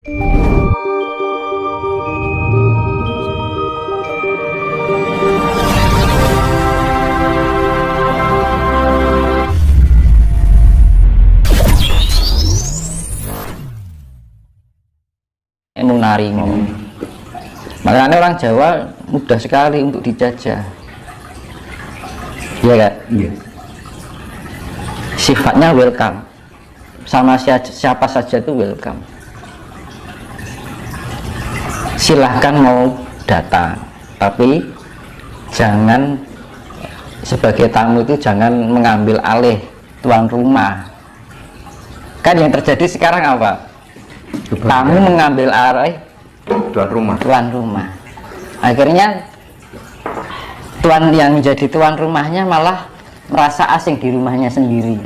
Naringo. Makanya orang Jawa mudah sekali untuk dijajah. Iya kan? Iya. Sifatnya welcome. Sama siapa saja itu welcome. Silahkan mau datang, tapi jangan sebagai tamu itu jangan mengambil alih tuan rumah. Kan yang terjadi sekarang apa? Tamu mengambil alih tuan rumah. Akhirnya tuan yang menjadi tuan rumahnya malah merasa asing di rumahnya sendiri.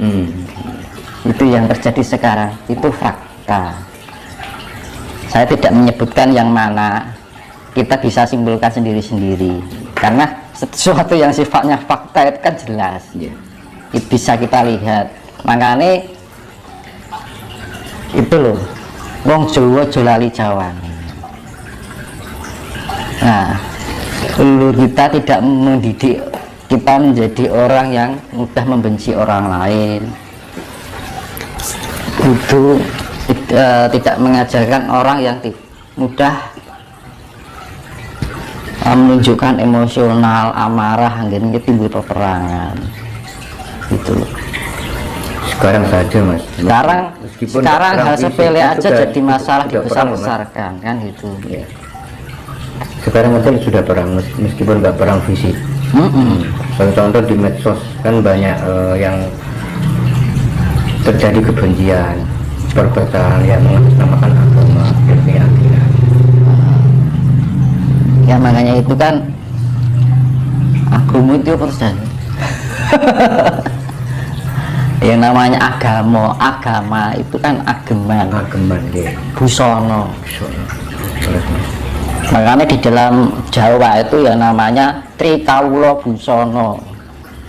Itu yang terjadi sekarang. Itu fakta. Saya tidak menyebutkan yang mana, kita bisa simpulkan sendiri-sendiri, karena sesuatu yang sifatnya fakta itu kan jelas, bisa kita lihat. Makanya itu loh, wong Jawa jolali Jawa. Nah, kita tidak mendidik kita menjadi orang yang mudah membenci orang lain. Itu tidak mengajarkan orang yang mudah menunjukkan emosional, amarah, hingga timbul peperangan. Gitu loh. Sekarang saja mas. Sekarang hal sepele aja jadi masalah dibesar-besarkan kan gitu. Ya. Sekarang aja sudah perang meskipun nggak perang fisik. Contoh di medsos kan banyak yang terjadi kebencian, perpecahan yang mengatasnamakan agama dan keyakinan. Ya makanya itu kan agama itu persen. Yang namanya agama itu kan ageman Ya. busono. Makanya di dalam Jawa itu yang namanya Trikawula Busono,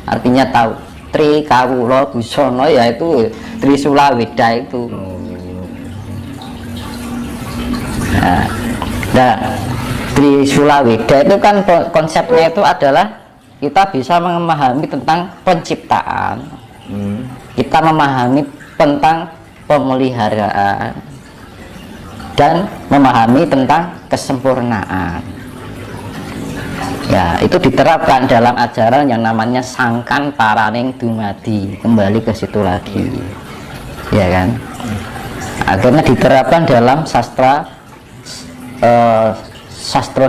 artinya tahu Trikawula Busono, yaitu Trisula Weda itu. Nah, Trisula Weda itu kan konsepnya itu adalah kita bisa memahami tentang penciptaan, kita memahami tentang pemeliharaan, dan memahami tentang kesempurnaan. Ya, itu diterapkan dalam ajaran yang namanya Sangkan Paraning Dumadi. Kembali ke situ lagi, ya kan? Akhirnya diterapkan dalam sastra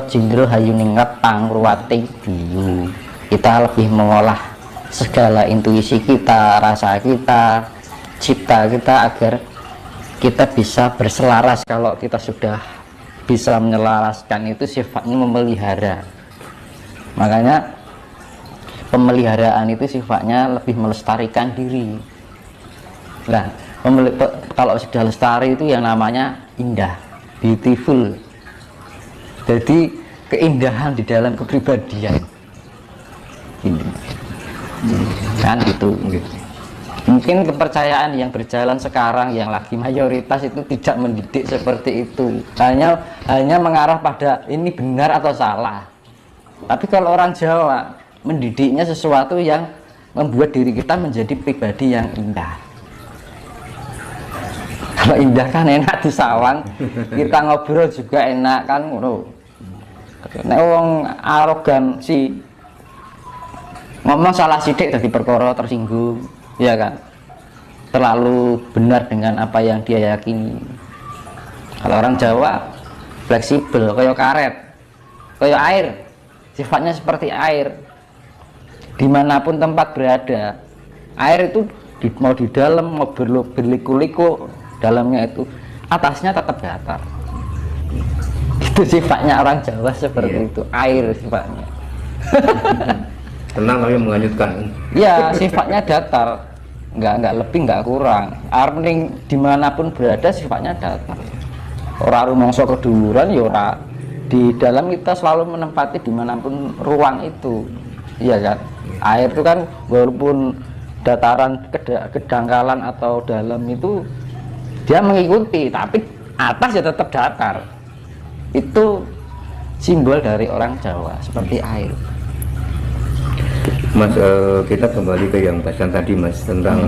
Jingro Hayuningrat Pangruwati Biyu. Kita lebih mengolah segala intuisi kita, rasa kita, cipta kita, agar kita bisa berselaras. Kalau kita sudah bisa menyelaraskan, itu sifatnya memelihara. Makanya pemeliharaan itu sifatnya lebih melestarikan diri. Nah, kalau sudah lestari itu yang namanya indah, beautiful. Jadi keindahan di dalam kepribadian ini kan itu. Mungkin kepercayaan yang berjalan sekarang yang lagi mayoritas itu tidak mendidik seperti itu, hanya mengarah pada ini benar atau salah. Tapi kalau orang Jawa mendidiknya sesuatu yang membuat diri kita menjadi pribadi yang indah. Kalau indah kan enak disawang, kita ngobrol juga enak kan. Nek wong arogansi ngomong salah sidik jadi perkara tersinggung, ya kan? Terlalu benar dengan apa yang dia yakini. Kalau orang Jawa fleksibel, kayak karet, kayak air, sifatnya seperti air. Dimanapun tempat berada, air itu mau di dalam, mau berliku-liku, dalamnya itu atasnya tetap datar. Itu sifatnya orang Jawa seperti itu, air sifatnya. Tenang tapi menghanyutkan. Ya, sifatnya datar, nggak lebih nggak kurang. Arning dimanapun berada sifatnya datar. Orang rumangsa keduluran ya ora. Di dalam kita selalu menempati dimanapun ruang itu, iya kan? Air itu kan walaupun dataran kedangkalan atau dalam itu dia mengikuti, tapi atas ya tetap datar. Itu simbol dari orang Jawa seperti air. Mas, kita kembali ke yang bahasan tadi Mas tentang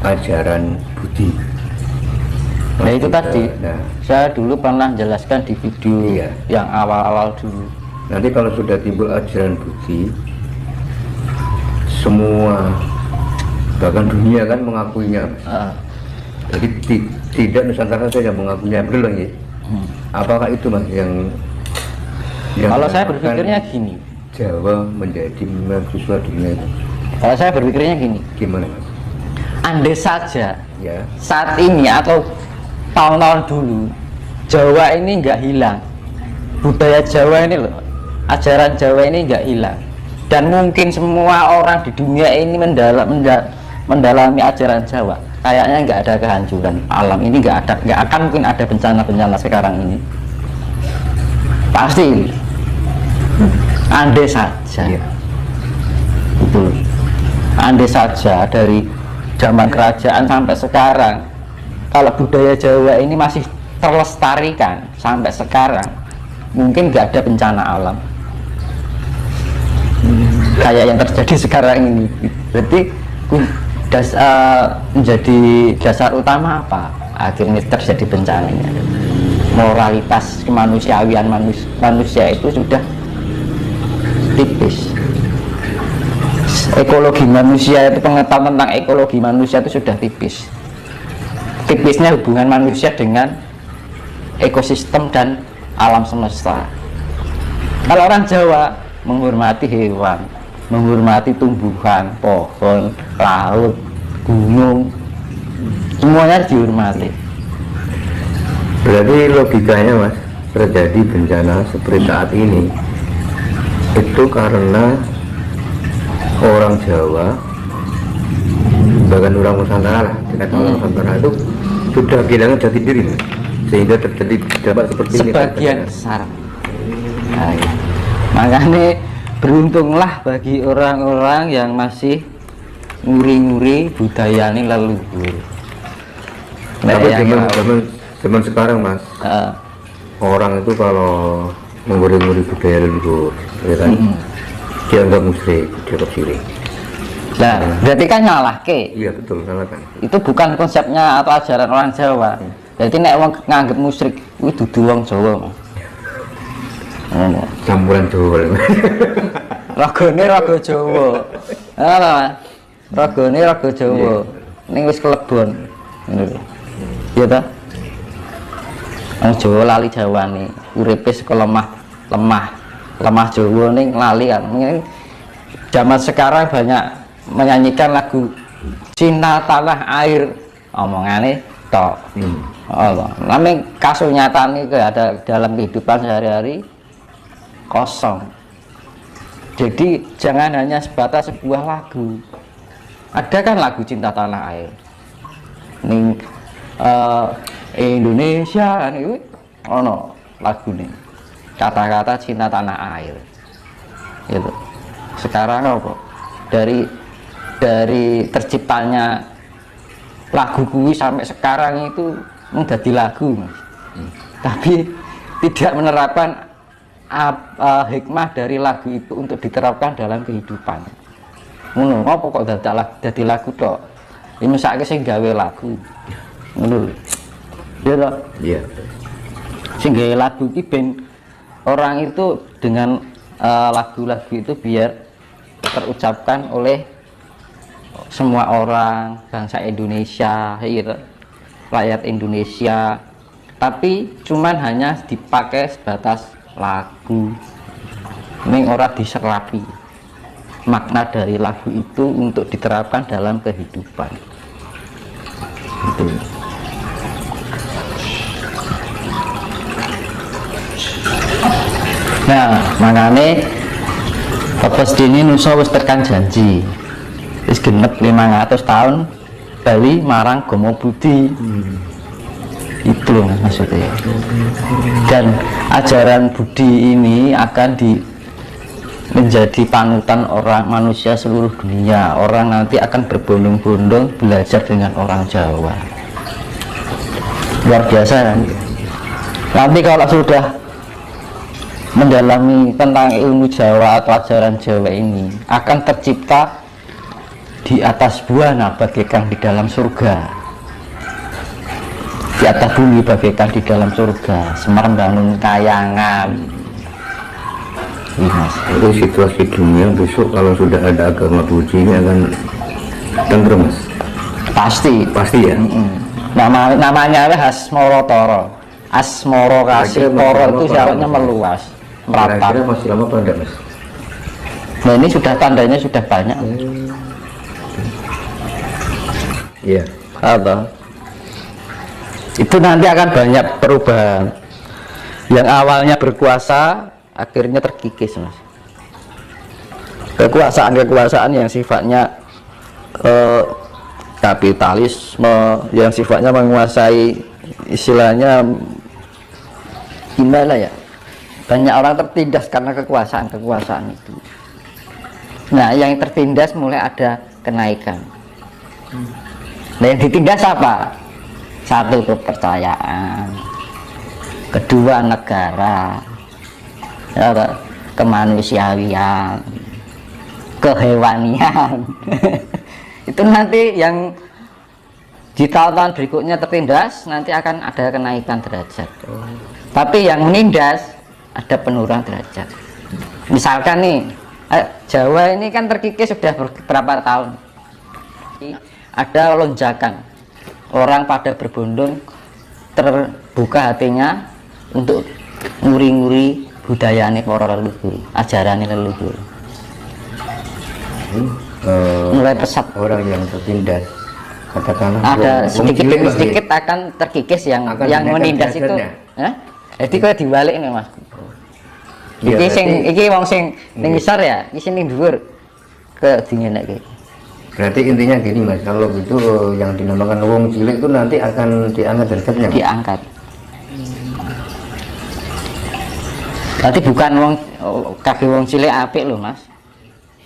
ajaran budi. Nah itu tadi, nah, saya dulu pernah jelaskan di video iya, yang awal-awal dulu. nanti kalau sudah timbul ajaran budi, semua bahkan dunia kan mengakuinya Mas. Jadi tidak Nusantara saja mengakuinya, betul ya? Apakah itu Mas yang kalau saya berpikirnya gini, Jawa menjadi mahasiswa dunia itu? kalau saya berpikirnya gini, Gimana Mas? andai saja Ya, saat ini atau tahun-tahun dulu Jawa ini nggak hilang, budaya Jawa ini loh, ajaran Jawa ini nggak hilang, dan mungkin semua orang di dunia ini mendalami ajaran Jawa, kayaknya nggak ada kehancuran alam ini, nggak akan mungkin ada bencana-bencana sekarang ini, pasti. Andai saja, iya. betul. Andai saja dari zaman kerajaan sampai sekarang, kalau budaya Jawa ini masih terlestarikan sampai sekarang, mungkin nggak ada bencana alam kayak yang terjadi sekarang ini. Berarti menjadi dasar utama apa akhirnya terjadi bencananya? Moralitas kemanusiaan manusia itu sudah tipis. Ekologi manusia itu, pengetahuan tentang ekologi manusia itu sudah tipis. Tipisnya hubungan manusia dengan ekosistem dan alam semesta. Kalau orang Jawa menghormati hewan, menghormati tumbuhan, pohon, laut, gunung, semuanya dihormati. Berarti logikanya Mas, terjadi bencana seperti saat ini itu karena orang Jawa, bahkan orang Nusantara lah, orang Nusantara itu sudah kehilangan jati diri, sehingga terjadi dampak seperti ini. Sebagian besar. Nah, ya. Makanya beruntunglah bagi orang-orang yang masih nguri-nguri budaya ini leluhur. Tapi zaman sekarang Mas, orang itu kalau menguri-nguri budaya leluhur, ya kan, dianggap musyrik, dianggap syirik. Nah, berarti kan nyalah ke. Iya betul, salah kan. Itu bukan konsepnya atau ajaran orang Jawa. Jadi nek wong nganggep musyrik kuwi dudu wong Jawa, Mas. Campuran Jawa. Ragane raga Jawa. Apa, Mas? Ragane raga Jawa. Ning wis kelebon. Ngono lho. Iya ta? Wong Jawa lali Jawane, uripe saka lemah Jawa ning lali kan. Zaman sekarang banyak menyanyikan lagu cinta tanah air, omongane tok. Allah, namanya kasus nyata nih ada dalam kehidupan sehari-hari kosong. Jadi jangan hanya sebatas sebuah lagu. Ada kan lagu cinta tanah air. Ning Indonesia kan itu ono lagu nih. Kata-kata cinta tanah air. Gitu. Sekarang apa? Dari terciptanya lagu kuwi sampai sekarang itu menjadi lagu, Mas. Tapi tidak menerapkan hikmah dari lagu itu untuk diterapkan dalam kehidupan. Ngono, apa kok dadi lagu tok? Ini sakit sing gawe lagu. Ngono. Ya toh? Iya. Sing gawe lagu iki ben orang itu dengan lagu-lagu itu biar terucapkan oleh semua orang bangsa Indonesia, gitu, rakyat Indonesia, tapi cuman hanya dipakai sebatas lagu, ini orang diserapi makna dari lagu itu untuk diterapkan dalam kehidupan. Gitu. Nah, makanya Bapak Dini Nusa wis tekan janji. Wis genep 500 tahun Bali marang Gomo Budi. Itu loh maksudnya. Dan ajaran Budi ini akan menjadi panutan orang manusia seluruh dunia. Orang nanti akan berbondong-bondong belajar dengan orang Jawa. luar biasa kan. Nanti kalau sudah mendalami tentang ilmu Jawa atau ajaran Jawa ini akan tercipta di atas buana bagaikan di dalam surga, di atas bumi bagaikan di dalam surga, semerbangun kayangan. Mas. Itu situasi dunia besok kalau sudah ada agama Buji ini akan tentrem, Mas. Pasti ya. Namanya Hasmoro Toro, Asmoro kasih Toro itu syaratnya meluas, merapat. Kira-kira masih lama apa enggak, Mas? Nah ini sudah tandanya sudah banyak. Iya. Apa? Itu nanti akan banyak perubahan. Yang awalnya berkuasa akhirnya terkikis, Mas. Kekuasaan yang sifatnya kapitalisme, yang sifatnya menguasai, istilahnya gimana ya, banyak orang tertindas karena kekuasaan itu. Nah yang tertindas mulai ada kenaikan. Nah yang ditindas apa? Satu, kepercayaan, kedua, negara, ya, kemanusiaan, kehewanian. Itu nanti yang di tahun-tahun berikutnya tertindas, nanti akan ada kenaikan derajat. Tapi yang menindas ada penurunan derajat. Misalkan nih, Jawa ini kan terkikis sudah beberapa tahun. Ada lonjakan, orang pada berbondong, terbuka hatinya untuk nguri-nguri budayane para leluhur, ajarane leluhur. Mulai pesat orang yang tertindas, katakanlah ada sedikit akan terkikis yang menindas itu. Jadi kau dibalik nih, Mas. Iki wong sing ning ngisor ya, iki sing ning dhuwur ke dingeneke. Berarti intinya gini, Mas, kalau gitu yang dinamakan wong cilik itu nanti akan diangkat derajatnya. Diangkat. Berarti bukan wong kabeh wong cilik apik loh, Mas.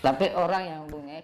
Tapi orang yang punya